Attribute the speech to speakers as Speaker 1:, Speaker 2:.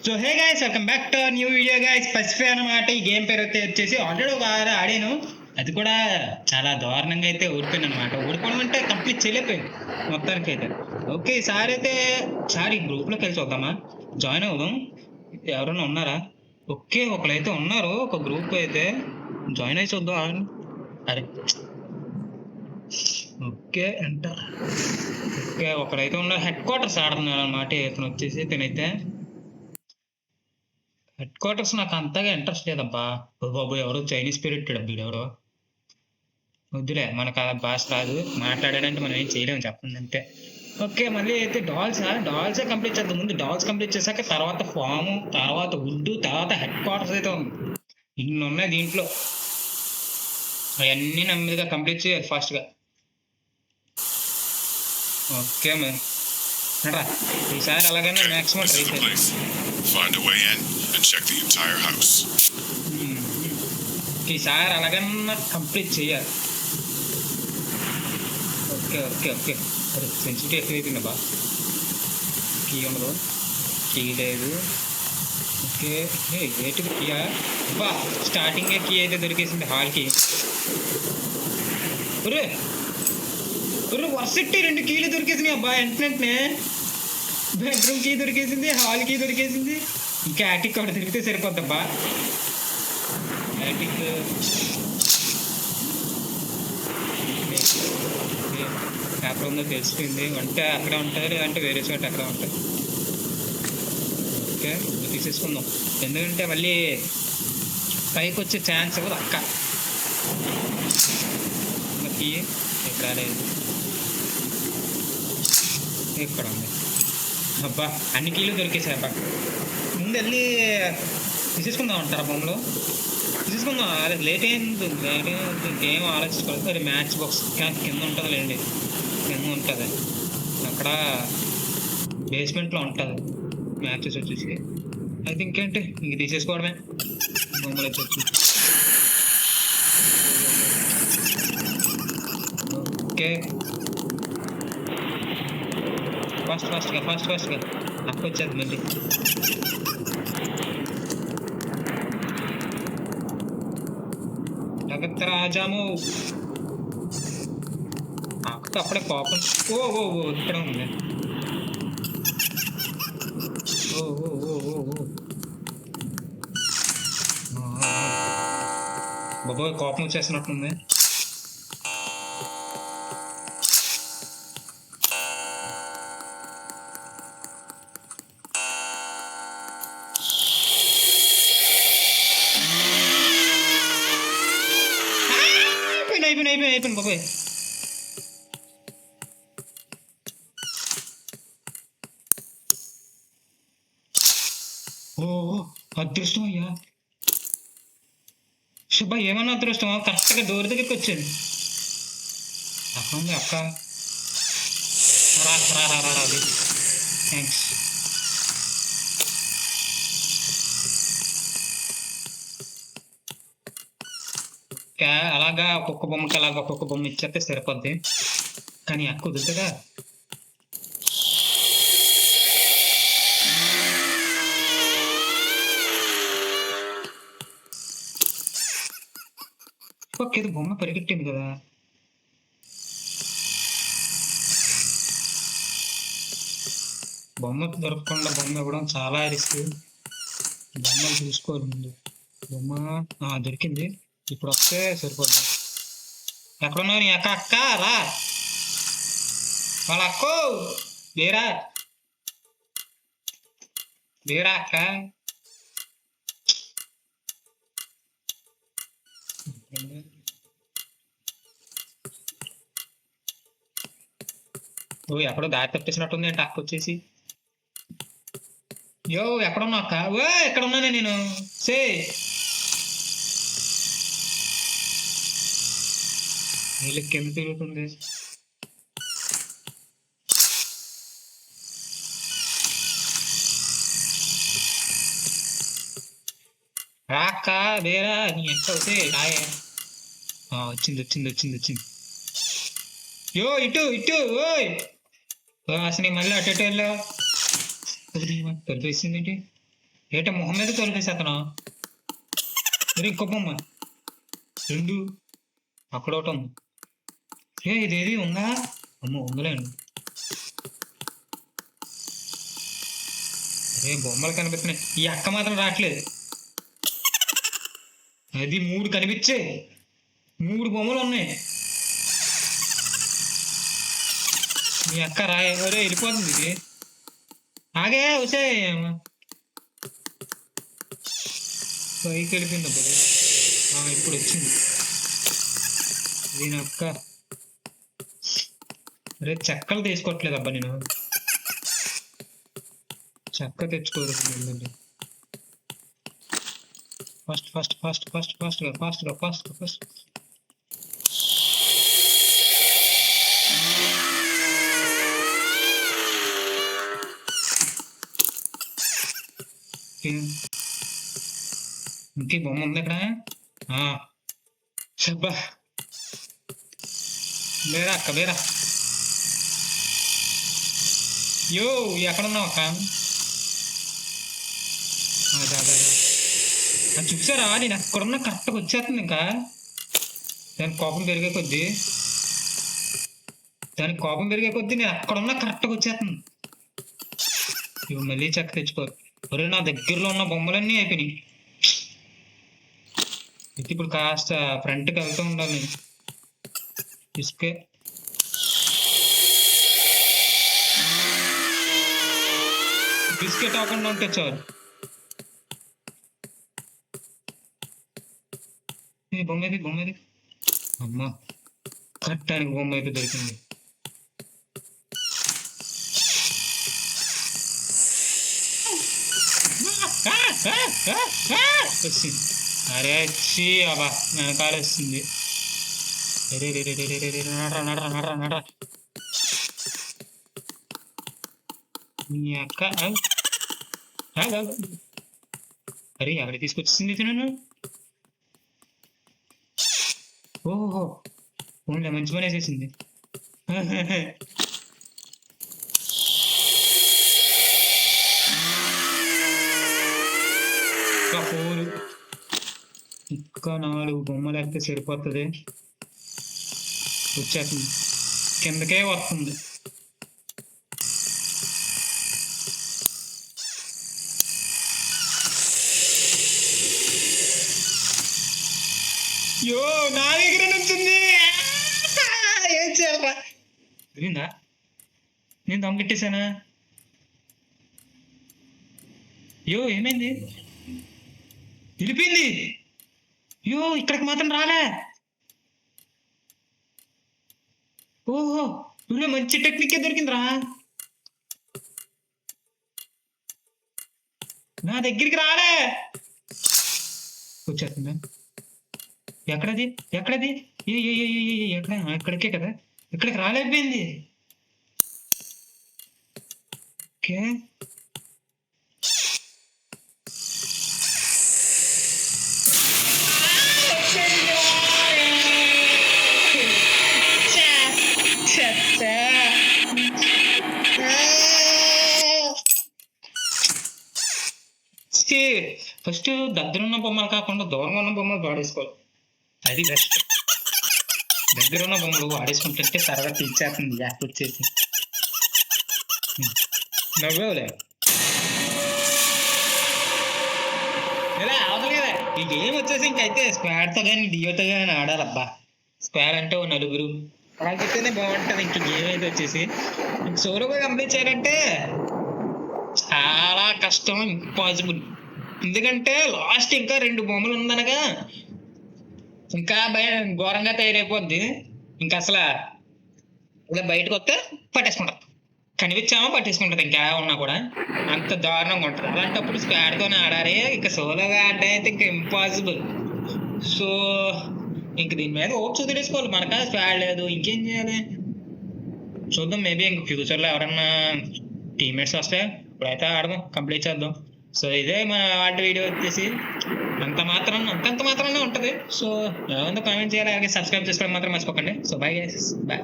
Speaker 1: So hey guys, welcome back to new video guys. Pacify అనమాట. ఈ game పేరు వచ్చేసి ఆల్రెడీ ఒక ఆడాను. అది కూడా చాలా దారుణంగా అయితే ఓడిపోయింది అనమాట. ఓడిపోవడం అంటే కంప్లీట్ చేయలేకపోయింది మొత్తానికి అయితే. ఓకే, ఈసారి అయితే ఈ గ్రూప్లోకి వెళ్ళి చూద్దామా, జాయిన్ అవుదాం. ఎవరైనా ఉన్నారా? ఓకే, ఒకరైతే ఉన్నారు, ఒక గ్రూప్ అయితే జాయిన్ అయి చూద్దాం. అరే ఓకే ఎంటర్. ఓకే, ఒకరైతే ఉన్నారు, హెడ్ క్వార్టర్స్ ఆడుతున్నారు అనమాట. ఇతను వచ్చేసి తినైతే హెడ్ క్వార్టర్స్ నాకు అంతగా ఇంట్రెస్ట్ లేదబ్బా. బాబు ఎవరో చైనీస్ పీరియడ్ డబ్బులు ఎవరో వద్దులే, మనకు ఆ భాష రాదు, మాట్లాడాడంటే మనం ఏం చేయలేము, చెప్పండి అంతే. ఓకే, మళ్ళీ అయితే డాల్సే కంప్లీట్ చేద్దాం. ముందు డాల్స్ కంప్లీట్ చేశాక తర్వాత ఫాము, తర్వాత వుడ్, తర్వాత హెడ్ క్వార్టర్స్ అయితే ఉంది. ఇన్ని ఉన్నాయి దీంట్లో, అవన్నీ నెమ్మదిగా కంప్లీట్ చేయాలి ఫాస్ట్గా. ఓకే మరి రా, ఈసారి అలాగనే మ్యాక్సిమం ట్రై చేయాలి. ఈసారి అలాగన్నా కంప్లీట్ చేయాలి. ఓకే ఓకే ఓకే, అరే సెన్సిటివ్ ఎక్కువైపోయింది బా. కీ ఉండదు, కీ లేదు. ఓకే, ఏంటిది కీయా బా? స్టార్టింగే కీ అయితే దొరికేసింది హాల్కి. ఒరే ఒరే, వర్సెట్టి 2 కీలు దొరికేసినాయి అబ్బా వెంటనే. బెడ్రూమ్ కీ దొరికేసింది, హాల్ కీ దొరికేసింది, ఇంకా యాటిక్ ఒకటి దొరికితే సరిపోద్దబ్బా. యాటిక్ ఎక్కడ ఉందో తెలిసిపోయింది. వంట అక్కడ ఉంటుంది, లేదంటే వేరే చోట అక్కడ ఉంటుంది. ఓకే, తీసేసుకుందాం, ఎందుకంటే మళ్ళీ పైకి వచ్చే ఛాన్స్ ఇవ్వదు అక్క. కీ ఎక్కడ లేదు, ఇక్కడ ఉంది. అబ్బా, అన్ని కీలు దొరికేసాయి అబ్బా. ముందు వెళ్ళి తీసేసుకుందాం అంటారా బొమ్మలు? తీసేసుకుందాం, అదే లేట్ అయింది. ఏం ఆలోచించుకోలేదు. మరి మ్యాచ్ బాక్స్ కింద ఉంటుంది లేండి, కింద ఉంటుంది అక్కడ, బేస్మెంట్లో ఉంటుంది మ్యాచెస్ వచ్చేసి. అయితే ఇంకేంటి, ఇంక తీసేసుకోవడమే బొమ్మలు వచ్చి. ఓకే, ఫాస్ట్గా అక్క వచ్చేది మళ్ళీ. జగత్ రాజాము అక్క అప్పుడే కోపం. ఓ ఓ ఓ ఇక్కడ ఉంది. ఓ ఓ ఓ ఓ ఓ బాబోయ్, కోపం వచ్చేసినట్టుంది. అయిపోయింది బాబోయ్. ఓ అదృష్టం అయ్యా, శుభ ఏమన్నా అదృష్టం, కరెక్ట్గా డోర్ దగ్గరికి వచ్చింది. అక్క ఉంది, అక్క థ్యాంక్స్. అలాగా ఒక్కొక్క బొమ్మకి అలాగా ఒక్కొక్క బొమ్మ ఇచ్చేస్తే సరిపోద్ది, కానీ అక్క కుదురుతుందా? ఓకే, ఇది బొమ్మ పరిగెట్టింది కదా. బొమ్మ దొరకకుండా బొమ్మ ఇవ్వడం చాలా రిస్క్. బొమ్మలు చూసుకోవాలి ముందు. బొమ్మ దొరికింది, ఇప్పుడు వస్తే సరిపోద్ది. ఎక్కడున్నావు నీ అక్క? అక్క రా, వాళ్ళ అక్కో లేరా? లేరా అక్క? ఓ ఎక్కడో దారి తప్పించినట్టుంది అంటే అక్క వచ్చేసి. యో ఎక్కడున్నా అక్క? ఓ ఎక్కడ ఉన్నానే నేను? సే వీళ్ళకి కింద తిరుగుతుంది. రాక్క వేరా నీ ఎక్క అవుతే రాయే. వచ్చింది. యో ఇటు ఓయ్, అసలు మళ్ళీ అటు వెళ్ళా తొలిపేసింది ఏంటి? ఏట మొహం మీద తొలిపేసి అతను ఇంకో బొమ్మ 2 అక్కడ ఒకటి ఉంది. ఇదేది ఉందా? అమ్మో ఉందిలేండి. అరే బొమ్మలు కనిపిస్తున్నాయి, ఈ అక్క మాత్రం రావట్లేదు. అది 3 కనిపించే 3 బొమ్మలు ఉన్నాయి. మీ అక్క రాయరే వెళ్ళిపోతుంది. ఇది ఆగే వచ్చే పైకి వెళ్ళిపోయింది అప్పుడు. ఇప్పుడు వచ్చింది దీని అక్క. అరే చెక్కలు తీసుకోవట్లేదు అబ్బా నేను. చెక్క తెచ్చుకోరు. Fast fast fast fast fast fast fast fast. ఇంకే బొమ్మ ఉంది ఇక్కడ. చెప్పా వేరా అక్క వేరా. యో ఎక్కడ ఉన్నావు అక్క? అది చూసారా, నేను ఎక్కడున్నా కరెక్ట్గా వచ్చేస్తుంది. ఇంకా దానికి కోపం పెరిగే కొద్దీ నేను ఎక్కడున్నా కరెక్ట్గా వచ్చేస్తుంది. ఇవి మళ్ళీ చెక్క తెచ్చుకోరు. ఒరే నా దగ్గరలో ఉన్న బొమ్మలన్నీ అయిపోయినాయి. ఇప్పుడు కాస్త ఫ్రంట్కి వెళ్తూ ఉండాలి. ఇసుకే బిస్కెట్ అవ్వకుండా ఉంటే చాలు. బొమ్మది అమ్మా కట్టానికి బొమ్మ అయితే దొరికింది. వచ్చింది. అరే వచ్చి అబ్బా వెనకాల వస్తుంది. నడరా మీ అక్క. అరే అక్కడ తీసుకొచ్చింది తినను. ఓహో ఓన్లీ మంచి పని వేసేసింది. ఇంకా 4 బొమ్మలు అయితే సరిపోతుంది. వచ్చేస్తుంది, కిందకే వస్తుంది. యో నా దగ్గర నుంచింది. ఏం చేయాలరా? తెలియదా నేను దమ్ పెట్టేశానా? యో ఏమైంది? వెళ్ళిపోయింది. యో ఇక్కడికి మాత్రం రాలే. ఓహో నువ్వు మంచి టెక్నిక్ దొరికిందిరా. నా దగ్గరికి రాలే. వచ్చేస్తుందా? ఎక్కడది ఎక్కడ? ఇక్కడికే కదా, ఇక్కడికి రాలేకపోయింది. ఓకే ఫస్ట్ దగ్గరున్న బొమ్మలు కాకుండా దూరంగా ఉన్న బొమ్మలు వాడేసుకోవాలి. అది బెస్ట్. దగ్గర ఉన్న బొమ్మలు వాడేసుకుంటుంటే సరదా తీర్చేస్తుంది యాప్ వచ్చేసి. నవ్వేవులే ఇలా అవసరం కదా. ఈ గేమ్ వచ్చేసి ఇంకైతే స్క్వాడ్తో కానీ డియోతో కానీ ఆడాలబ్బా. స్క్వాడ్ అంటే 4 అలా చెప్తేనే బాగుంటుంది. ఇంక గేమ్ అయితే వచ్చేసి సోలోగా కంప్లీట్ చేయాలంటే చాలా కష్టం, ఇంపాసిబుల్. ఎందుకంటే లాస్ట్ ఇంకా 2 బొమ్మలు ఉందనగా ఇంకా ఘోరంగా తయారైపోద్ది. ఇంకా అసలు ఇలా బయటకు వస్తే పట్టేసుకుంటారు, కనిపించామో పట్టేసుకుంటుంది. ఇంకా ఉన్నా కూడా అంత దారుణంగా ఉంటుంది. అలాంటప్పుడు స్క్వాడ్తోనే ఆడాలి. ఇంకా సోలోగా ఆడడం అయితే ఇంకా ఇంపాసిబుల్. సో ఇంక దీని మీద ఓప్స్ వదిలేసుకోవాలి. మనకా స్క్వాడ్ లేదు, ఇంకేం చేయాలి చూద్దాం. మేబీ ఇంక ఫ్యూచర్లో ఎవరన్నా టీమ్మేట్స్ వస్తే ఇప్పుడైతే ఆడదాం, కంప్లీట్ చేద్దాం. సో ఇదే మన వాటి వీడియో వచ్చేసి అంత మాత్రానే ఉంటుంది. సో ఏమందో కామెంట్ చేయాలి, అలాగే సబ్స్క్రైబ్ చేసుకోవడం మాత్రం మర్చిపోకండి. So bye guys, bye.